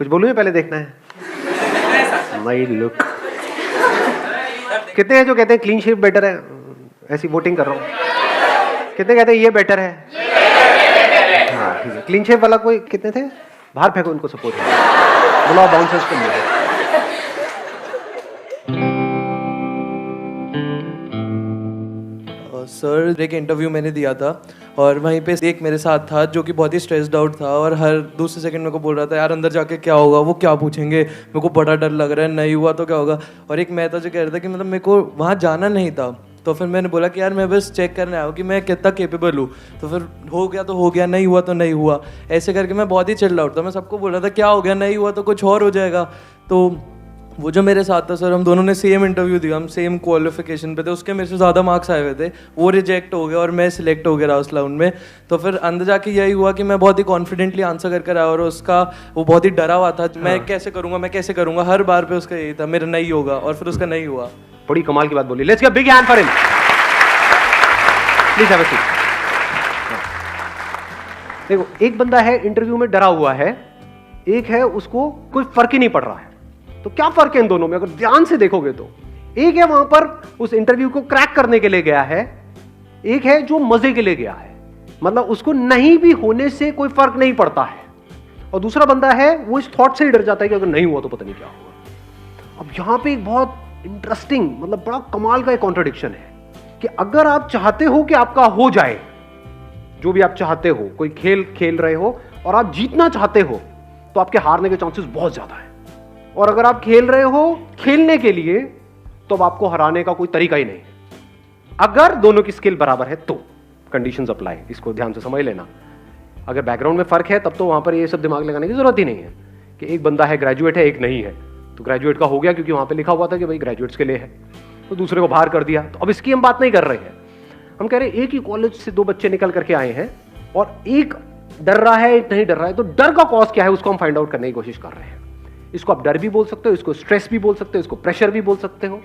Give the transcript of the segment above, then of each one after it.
कुछ बोलूं या पहले देखना है? My look. कितने हैं जो कहते हैं क्लीन शेव बेटर है? ऐसी वोटिंग कर रहा हूँ। कितने कहते हैं ये बेटर है? हाँ ठीक है। क्लीन शेव वाला कोई कितने थे? बाहर फेंको इनको, सपोर्ट बुलाओ बाउंसर्स को मिला। सर एक इंटरव्यू मैंने दिया था और वहीं पे एक मेरे साथ था जो कि बहुत ही स्ट्रेस्ड आउट था और हर दूसरे सेकंड मेरे को बोल रहा था यार अंदर जाके क्या होगा, वो क्या पूछेंगे, मेरे को बड़ा डर लग रहा है, नहीं हुआ तो क्या होगा। और एक मैं था जो कह रहा था कि मतलब मेरे को वहाँ जाना नहीं था। तो फिर मैंने बोला कि यार मैं बस चेक करने आया हूँ कि मैं कितना केपेबल हूँ। तो फिर हो गया तो हो गया, नहीं हुआ तो नहीं हुआ, ऐसे करके मैं बहुत ही चिल्ड आउट था। मैं सबको बोल रहा था क्या हो गया, नहीं हुआ तो कुछ और हो जाएगा। तो वो जो मेरे साथ था सर, हम दोनों ने सेम इंटरव्यू दिया, हम सेम क्वालिफिकेशन पे थे, उसके मेरे से ज़्यादा मार्क्स आए हुए थे, वो रिजेक्ट हो गया और मैं सिलेक्ट हो गया उस राउंड में। तो फिर अंदर जाके यही हुआ कि मैं बहुत ही कॉन्फिडेंटली आंसर कर आया और उसका वो बहुत ही डरा हुआ था। मैं कैसे करूँगा, हर बार पे उसका यही था मेरा नहीं होगा, और फिर उसका नहीं हुआ। बड़ी कमाल की बात बोली। Let's give a big hand for him. Please have a seat. देखो, एक बंदा है इंटरव्यू में डरा हुआ है, एक है उसको कोई फर्क ही नहीं पड़ रहा है। तो क्या फर्क है इन दोनों में अगर ध्यान से देखोगे तो? एक है वहां पर उस इंटरव्यू को क्रैक करने के लिए गया है, एक है जो मजे के लिए गया है, मतलब उसको नहीं भी होने से कोई फर्क नहीं पड़ता है, और दूसरा बंदा है वो इस थॉट से ही डर जाता है कि अगर नहीं हुआ तो पता नहीं क्या होगा। अब यहां पे एक बहुत इंटरेस्टिंग, मतलब बड़ा कमाल का एक कॉन्ट्रडिक्शन है कि अगर आप चाहते हो कि आपका हो जाए, जो भी आप चाहते हो, कोई खेल खेल रहे हो और आप जीतना चाहते हो, तो आपके हारने के चांसेस बहुत ज्यादा है। और अगर आप खेल रहे हो खेलने के लिए, तो अब आपको हराने का कोई तरीका ही नहीं। अगर दोनों की स्किल बराबर है तो कंडीशंस अप्लाई, इसको ध्यान से समझ लेना। अगर बैकग्राउंड में फर्क है तब तो वहां पर ये सब दिमाग लगाने की जरूरत ही नहीं है कि एक बंदा है ग्रेजुएट है, एक नहीं है। तो ग्रेजुएट का हो गया क्योंकि वहां पर लिखा हुआ था कि भाई ग्रेजुएट्स के लिए है, तो दूसरे को बाहर कर दिया। तो अब इसकी हम बात नहीं कर रहे हैं, हम कह रहे हैं एक ही कॉलेज से दो बच्चे निकल करके आए हैं और एक डर रहा है, एक नहीं डर रहा है। तो डर का कॉज क्या है उसको हम फाइंड आउट करने की कोशिश कर रहे हैं। इसको आप डर भी बोल सकते हो, इसको स्ट्रेस भी बोल सकते हो, इसको प्रेशर भी बोल सकते हो,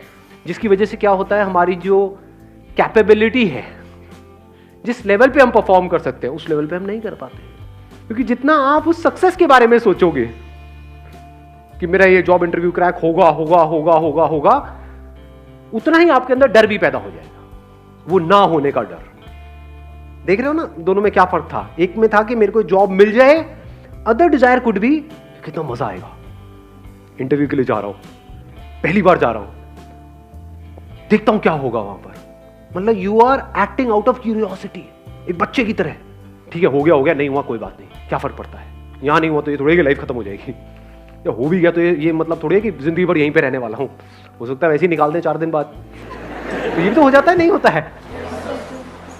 जिसकी वजह से क्या होता है, हमारी जो कैपेबिलिटी है, जिस लेवल पे हम परफॉर्म कर सकते हैं, उस लेवल पे हम नहीं कर पाते। क्योंकि जितना आप उस सक्सेस के बारे में सोचोगे कि मेरा ये जॉब इंटरव्यू क्रैक होगा होगा होगा होगा होगा, उतना ही आपके अंदर डर भी पैदा हो जाएगा, वो ना होने का डर। देख रहे हो ना दोनों में क्या फर्क था? एक में था कि मेरे को जॉब मिल जाए, अदर डिजायर कुड बी कितना मजा आएगा, इंटरव्यू के लिए जा रहा हूं, पहली बार जा रहा हूं, देखता हूं क्या होगा वहां पर। मतलब you are acting out of curiosity, एक बच्चे की तरह। ठीक है, हो गया नहीं हुआ कोई बात नहीं, क्या फर्क पड़ता है, यहां नहीं हुआ तो ये थोड़ी कि लाइफ खत्म हो जाएगी, या हो भी गया तो ये मतलब थोड़ी है कि जिंदगी भर यहीं पे रहने वाला हूं, हो सकता है वैसे ही निकाल दें 4 दिन बाद, तो ये भी तो हो जाता है, नहीं होता है।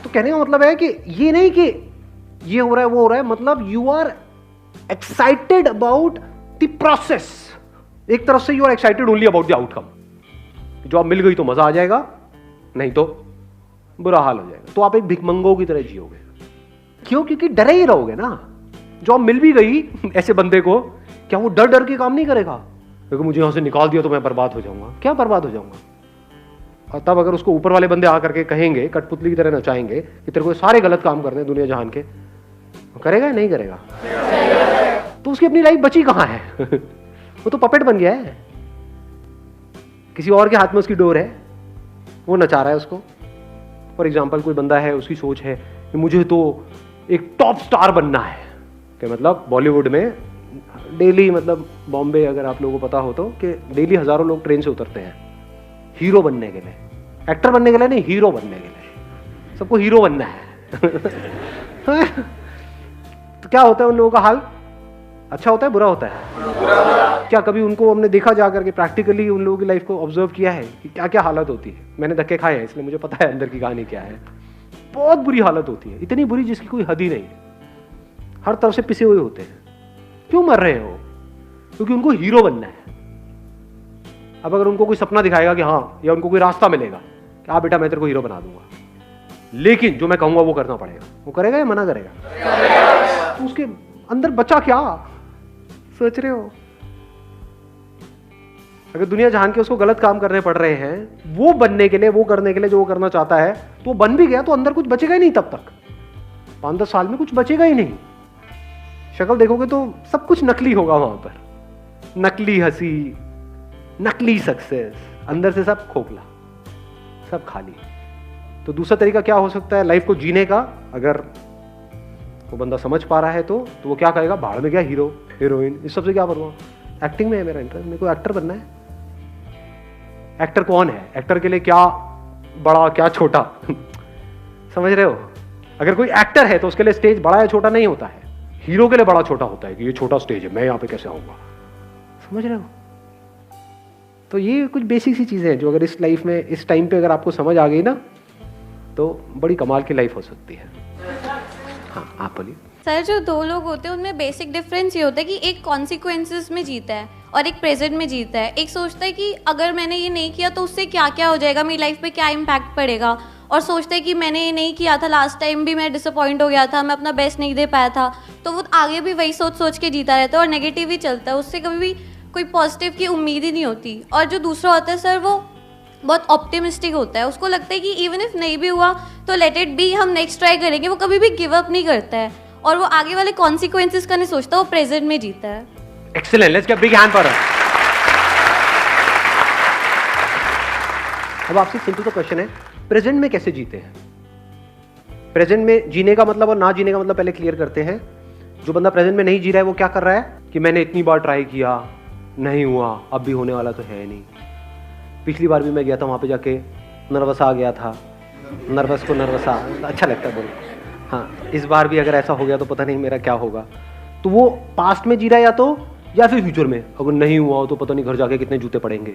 तो कहने का मतलब है कि ये नहीं कि ये हो रहा है वो हो रहा है, मतलब you are excited about the process. एक तरफ से you are excited only about the outcome. Job मिल गई तो मजा आ जाएगा, नहीं तो बुरा हाल हो जाएगा। तो आप एक भिखमंगों की तरह जियोगे। क्यों? क्योंकि डरे ही रहोगे ना। जॉब मिल भी गई ऐसे बंदे को, क्या वो डर डर के काम नहीं करेगा? क्योंकि मुझे यहां से निकाल दिया तो मैं बर्बाद हो जाऊंगा। क्या बर्बाद हो जाऊंगा? और तब अगर उसको ऊपर वाले बंदे आकर के कहेंगे, कठपुतली की तरह नचाएंगे कि तेरे को सारे गलत काम करने दुनिया जहान के, वो करेगा या नहीं करेगा? तो उसकी अपनी लाइफ बची कहां है? वो तो पपेट बन गया है, किसी और के हाथ में उसकी डोर है, वो नचा रहा है उसको। फॉर एग्जाम्पल कोई बंदा है, उसकी सोच है कि मुझे तो एक टॉप स्टार बनना है, कि मतलब बॉलीवुड में डेली, मतलब बॉम्बे अगर आप लोगों को पता हो तो, कि डेली हजारों लोग ट्रेन से उतरते हैं हीरो बनने के लिए, एक्टर बनने के लिए नहीं, हीरो बनने के लिए। सबको हीरो बनना है। तो क्या होता है उन लोगों का हाल? अच्छा होता है, बुरा होता है? क्या कभी उनको हमने देखा जा करके, प्रैक्टिकली उन लोगों की लाइफ को ऑब्जर्व किया है कि क्या क्या हालत होती है? मैंने धक्के खाए हैं इसलिए मुझे पता है अंदर की कहानी क्या है। बहुत बुरी हालत होती है, इतनी बुरी जिसकी कोई हद ही नहीं है। हर तरफ से पिसे हुए होते हैं। क्यों मर रहे हो? क्योंकि उनको हीरो बनना है। अब अगर उनको कोई सपना दिखाएगा कि हाँ, या उनको कोई रास्ता मिलेगा कि हाँ बेटा मैं तेरे को हीरो बना दूंगा, लेकिन जो मैं कहूंगा वो करना पड़ेगा, वो करेगा या मना करेगा? तो उसके अंदर बचा क्या सोच रहे हो? अगर दुनिया जहान के उसको गलत काम करने पड़ रहे हैं वो बनने के लिए, वो करने के लिए जो वो करना चाहता है, तो वो बन भी गया तो अंदर कुछ बचेगा ही नहीं। तब तक 5-10 साल में कुछ बचेगा ही नहीं। शक्ल देखोगे तो सब कुछ नकली होगा वहां पर। नकली हंसी, नकली सक्सेस, अंदर से सब खोखला, सब खाली। तो दूसरा तरीका क्या हो सकता है लाइफ को जीने का? अगर वो बंदा समझ पा रहा है तो वो क्या कहेगा, भाड़ में गया हीरो हीरोइन, इस सबसे क्या बनूंगा, एक्टिंग में है मेरा इंटरेस्ट, मेरे को एक्टर बनना है। एक्टर कौन है? एक्टर के लिए क्या बड़ा क्या छोटा समझ रहे हो? अगर कोई एक्टर है तो उसके लिए स्टेज बड़ा या छोटा नहीं होता है, हीरो के लिए बड़ा छोटा होता है कि ये छोटा स्टेज है, मैं यहां पे कैसे आऊंगा। समझ रहे हो? तो ये कुछ बेसिक सी चीजें हैं जो अगर इस लाइफ में इस टाइम पे अगर आपको समझ आ गई ना तो बड़ी कमाल की लाइफ हो सकती है। हाँ आप बोलिए। सर जो दो लोग होते हैं उनमें बेसिक डिफरेंस ये होता है कि एक कॉन्सिक्वेंसेस में जीता है और एक प्रेजेंट में जीता है। एक सोचता है कि अगर मैंने ये नहीं किया तो उससे क्या क्या हो जाएगा, मेरी लाइफ पे क्या इम्पैक्ट पड़ेगा, और सोचता है कि मैंने ये नहीं किया था, लास्ट टाइम भी मैं डिसअपॉइंट हो गया था, मैं अपना बेस्ट नहीं दे पाया था, तो वो आगे भी वही सोच सोच के जीता रहता है और नेगेटिव ही चलता है, उससे कभी भी कोई पॉजिटिव की उम्मीद ही नहीं होती। और जो दूसरा होता है सर वो बहुत ऑप्टिमिस्टिक होता है, उसको लगता है कि इवन इफ नहीं भी हुआ तो लेट इट बी, हम नेक्स्ट ट्राई करेंगे। वो कभी भी गिव अप नहीं करता है और वो आगे वाले कॉन्सिक्वेंसेस का नहीं सोचता, वो प्रेजेंट में जीता है। Excellent, let's get big hand for her. अब आपसे सिंपल सा क्वेश्चन है, प्रेजेंट में कैसे जीते हैं? प्रेजेंट में जीने का मतलब और ना जीने का मतलब पहले क्लियर करते हैं। जो बंदा प्रेजेंट में नहीं जी रहा है वो क्या कर रहा है कि मैंने इतनी बार ट्राई किया, नहीं हुआ, अब भी होने वाला तो है नहीं। पिछली बार भी मैं गया था वहाँ पे जाके नर्वस आ गया था, नर्वस को नर्वस आ अच्छा लगता है बोलो। हाँ इस बार भी अगर ऐसा हो गया तो पता नहीं मेरा क्या होगा। तो वो पास्ट में जी रहा है या फिर फ्यूचर में। अगर नहीं हुआ हो तो पता नहीं घर जाके कितने जूते पड़ेंगे,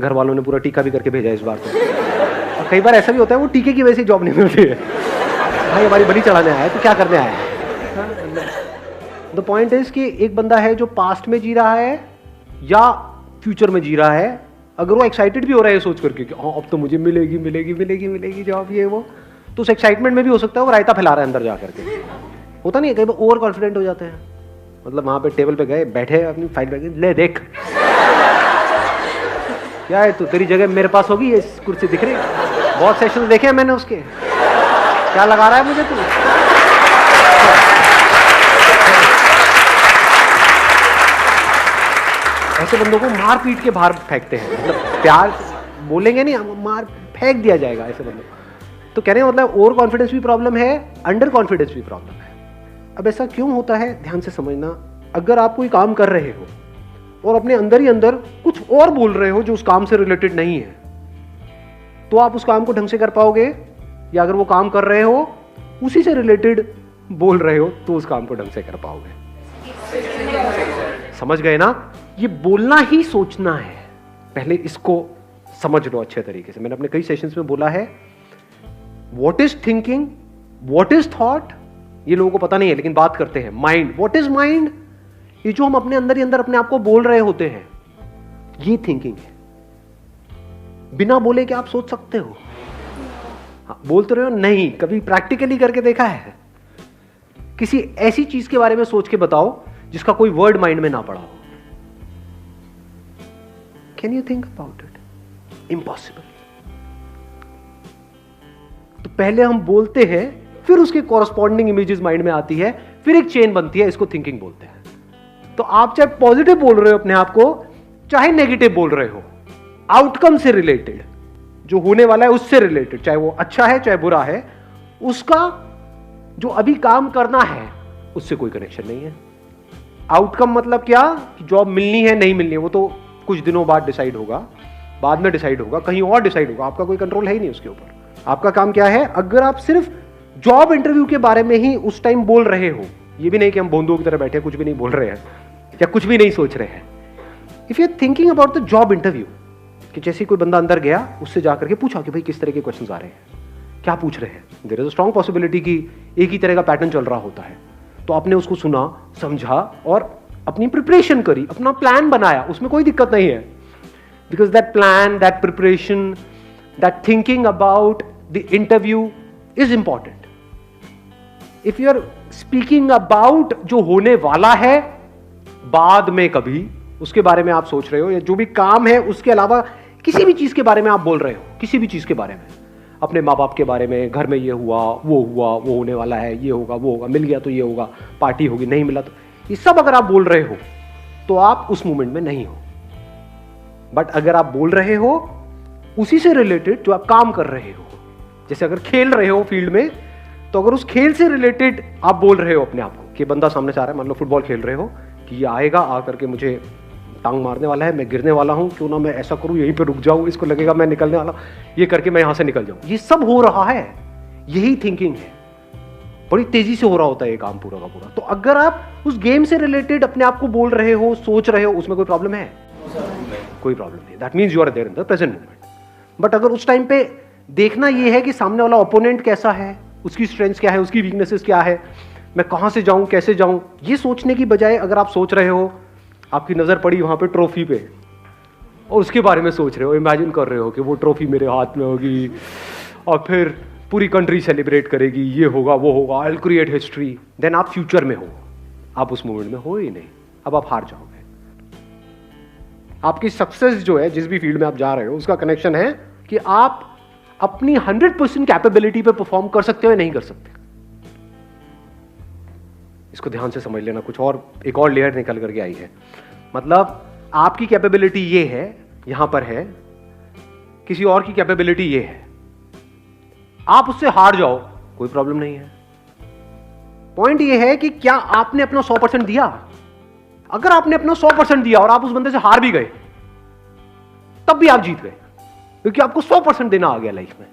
घर वालों ने पूरा टीका भी करके भेजा इस बार तो। और कई बार ऐसा भी होता है वो टीके की वजह से जॉब नहीं मिलती है, भाई हमारी बलि चढ़ाने आया है तो क्या करने आया है। द पॉइंट इज कि एक बंदा है जो पास्ट में जी रहा है या फ्यूचर में जी रहा है। अगर वो एक्साइटेड भी हो रहा है सोच करके कि हाँ अब तो मुझे मिलेगी मिलेगी मिलेगी मिलेगी जॉब ये वो, तो उस एक्साइटमेंट में भी हो सकता है वो रायता फैला रहा है अंदर जा करके। होता नहीं है, कई बार ओवर कॉन्फिडेंट हो जाते हैं। मतलब वहां पे टेबल पे गए, बैठे अपनी फाइल बैग ले देख क्या है, तू तेरी जगह मेरे पास होगी, ये कुर्सी दिख रही है, बहुत सेशन देखे हैं मैंने उसके, क्या लगा रहा है मुझे तू। ऐसे बंदों को मार पीट के बाहर फेंकते हैं, मतलब प्यार बोलेंगे नहीं, मार फेंक दिया जाएगा ऐसे बंदों। तो कहने का मतलब ओवर कॉन्फिडेंस भी प्रॉब्लम है, अंडर कॉन्फिडेंस भी प्रॉब्लम है। अब ऐसा क्यों होता है ध्यान से समझना। अगर आप कोई काम कर रहे हो और अपने अंदर ही अंदर कुछ और बोल रहे हो जो उस काम से रिलेटेड नहीं है, तो आप उस काम को ढंग से कर पाओगे? या अगर वो काम कर रहे हो उसी से रिलेटेड बोल रहे हो तो उस काम को ढंग से कर पाओगे? समझ गए ना? ये बोलना ही सोचना है, पहले इसको समझ लो अच्छे तरीके से। मैंने अपने कई सेशंस में बोला है, what is thinking, what is thought, ये लोगों को पता नहीं है लेकिन बात करते हैं। माइंड, व्हाट इज माइंड, ये जो हम अपने अंदर ही अंदर अपने आप को बोल रहे होते हैं, ये थिंकिंग है। बिना बोले क्या आप सोच सकते हो? हाँ, बोलते रहे हो नहीं, कभी प्रैक्टिकली करके देखा है? किसी ऐसी चीज के बारे में सोच के बताओ जिसका कोई वर्ड माइंड में ना पड़ा हो। Can you think about it? Impossible. तो पहले हम बोलते हैं, फिर उसके कॉरस्पॉन्डिंग इमेजेस माइंड में आती है, फिर एक चेन बनती है, इसको थिंकिंग बोलते हैं। तो आप चाहे पॉजिटिव बोल रहे हो अपने आप को, चाहे नेगेटिव बोल रहे हो, आउटकम से रिलेटेड, जो होने वाला है उससे रिलेटेड, चाहे वो अच्छा है चाहे बुरा है, उसका जो अभी काम करना है उससे कोई कनेक्शन नहीं है। आउटकम मतलब क्या कि जॉब मिलनी है नहीं मिलनी है वो तो कुछ दिनों बाद डिसाइड होगा, बाद में डिसाइड होगा, कहीं और डिसाइड होगा, आपका कोई कंट्रोल है ही नहीं उसके ऊपर। आपका काम क्या है? अगर आप सिर्फ जॉब इंटरव्यू के बारे में ही उस टाइम बोल रहे हो, ये भी नहीं कि हम बोंदों की तरह बैठे कुछ भी नहीं बोल रहे हैं या कुछ भी नहीं सोच रहे हैं। If you are thinking about the job interview, कि जैसे कोई बंदा अंदर गया, उससे जाकर के पूछा कि भाई किस तरह के क्वेश्चंस आ रहे हैं, क्या पूछ रहे हैं, there is a strong possibility कि एक ही तरह का पैटर्न चल रहा होता है। तो आपने उसको सुना, समझा और अपनी प्रिपरेशन करी, अपना प्लान बनाया, उसमें कोई दिक्कत नहीं है। Because that plan, that preparation, that thinking about the interview is important. If you are speaking about जो होने वाला है बाद में कभी, उसके बारे में आप सोच रहे हो, या जो भी काम है उसके अलावा किसी भी चीज के बारे में आप बोल रहे हो, किसी भी चीज के बारे में, अपने माँ बाप के बारे में, घर में ये हुआ, वो होने वाला है, ये होगा, वो होगा, मिल गया तो ये होगा, पार्टी होगी, नहीं मिला तो, ये सब अगर आप बोल रहे हो तो आप उस मोमेंट में नहीं हो। बट अगर आप बोल रहे हो उसी से रिलेटेड जो आप काम कर रहे हो, जैसे अगर खेल रहे हो फील्ड में, तो अगर उस खेल से रिलेटेड आप बोल रहे हो अपने आप को कि बंदा सामने से आ रहा है, मान लो फुटबॉल खेल रहे हो कि ये आएगा, आ करके मुझे टांग मारने वाला है, मैं गिरने वाला हूं, क्यों ना मैं ऐसा करूं, यहीं पे रुक जाऊं, इसको लगेगा मैं निकलने वाला, ये करके मैं यहां से निकल जाऊं। ये सब हो रहा है, यही थिंकिंग है, बड़ी तेजी से हो रहा होता है ये काम पूरा का पूरा। तो अगर आप उस गेम से रिलेटेड अपने आप को बोल रहे हो, सोच रहे हो, उसमें कोई प्रॉब्लम है? कोई प्रॉब्लम नहीं। That means you are there in the present moment. But अगर उस टाइम पे देखना ये है कि सामने वाला ओपोनेंट कैसा है, उसकी स्ट्रेंथ्स क्या है, उसकी वीकनेसेस क्या है, मैं कहां से जाऊं, कैसे जाऊं, ये सोचने की बजाय अगर आप सोच रहे हो, आपकी नजर पड़ी वहां पे ट्रॉफी पे और उसके बारे में सोच रहे हो, इमेजिन कर रहे हो कि वो ट्रॉफी मेरे हाथ में होगी और फिर पूरी कंट्री सेलिब्रेट करेगी, ये होगा वो होगा, I will create history, then आप फ्यूचर में हो, आप उस मोमेंट में हो ही नहीं, अब आप हार जाओगे। आपकी सक्सेस जो है जिस भी फील्ड में आप जा रहे हो उसका कनेक्शन है कि आप अपनी 100% कैपेबिलिटी पे परफॉर्म कर सकते हो या नहीं कर सकते। इसको ध्यान से समझ लेना। कुछ और एक और लेयर निकल करके आई है, मतलब आपकी कैपेबिलिटी ये है, यहां पर है, किसी और की कैपेबिलिटी ये है, आप उससे हार जाओ कोई प्रॉब्लम नहीं है। पॉइंट ये है कि क्या आपने अपना 100% दिया। अगर आपने अपना 100% दिया और आप उस बंदे से हार भी गए, तब भी आप जीत गए, क्योंकि आपको 100% देना आ गया लाइफ में।